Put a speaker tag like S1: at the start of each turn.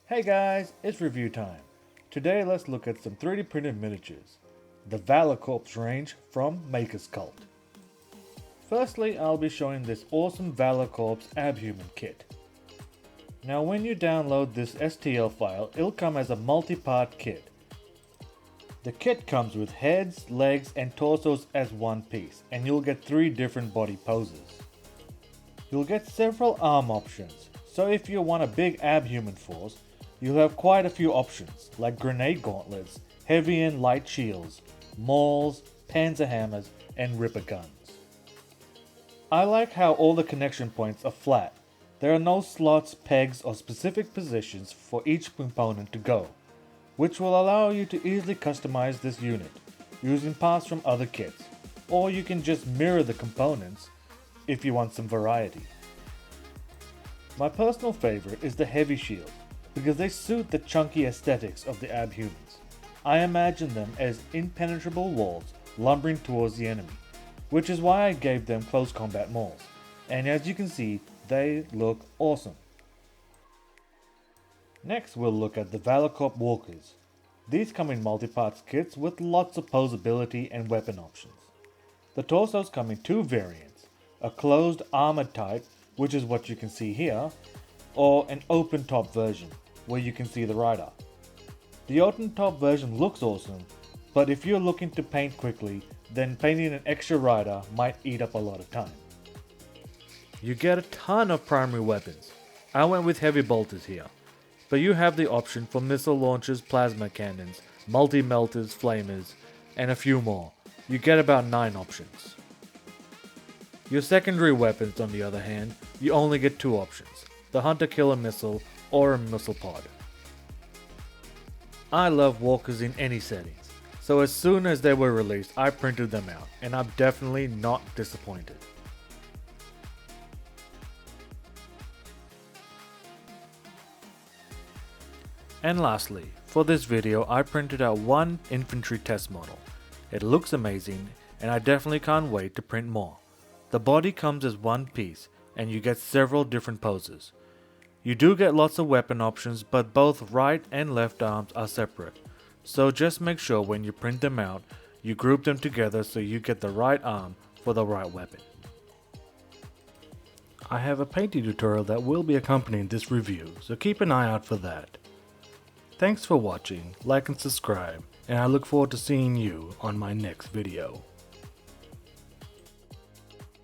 S1: Hey guys, it's review time. Today let's look at some 3D printed miniatures. The Valour Korps range from Makers Cult. Firstly, I'll be showing this awesome Valour Korps Abhuman kit. Now when you download this STL file, it'll come as a multi-part kit. The kit comes with heads, legs and torsos as one piece, and you'll get 3 different body poses. You'll get several arm options, so if you want a big Abhuman force, you'll have quite a few options like grenade gauntlets, heavy and light shields, mauls, panzer hammers and ripper guns. I like how all the connection points are flat. There are no slots, pegs or specific positions for each component to go, which will allow you to easily customize this unit using parts from other kits, or you can just mirror the components if you want some variety. My personal favorite is the heavy shield because they suit the chunky aesthetics of the Abhumans. I imagine them as impenetrable walls lumbering towards the enemy, which is why I gave them close combat mauls, and as you can see, they look awesome. Next we'll look at the Valourwalkers. These come in multi-parts kits with lots of posability and weapon options. The torsos come in 2 variants, a closed armored type, which is what you can see here, or an open top version, where you can see the rider. The open top version looks awesome, but if you're looking to paint quickly, then painting an extra rider might eat up a lot of time. You get a ton of primary weapons. I went with heavy bolters here, but you have the option for missile launchers, plasma cannons, multi-melters, flamers, and a few more. You get about 9 options. Your secondary weapons, on the other hand, you only get 2 options, the hunter-killer missile or a missile pod. I love walkers in any settings, so as soon as they were released I printed them out, and I'm definitely not disappointed. And lastly, for this video I printed out one infantry test model. It looks amazing and I definitely can't wait to print more. The body comes as one piece and you get several different poses. You do get lots of weapon options, but both right and left arms are separate, so just make sure when you print them out you group them together so you get the right arm for the right weapon. I have a painting tutorial that will be accompanying this review, so keep an eye out for that. Thanks for watching, like and subscribe, and I look forward to seeing you on my next video.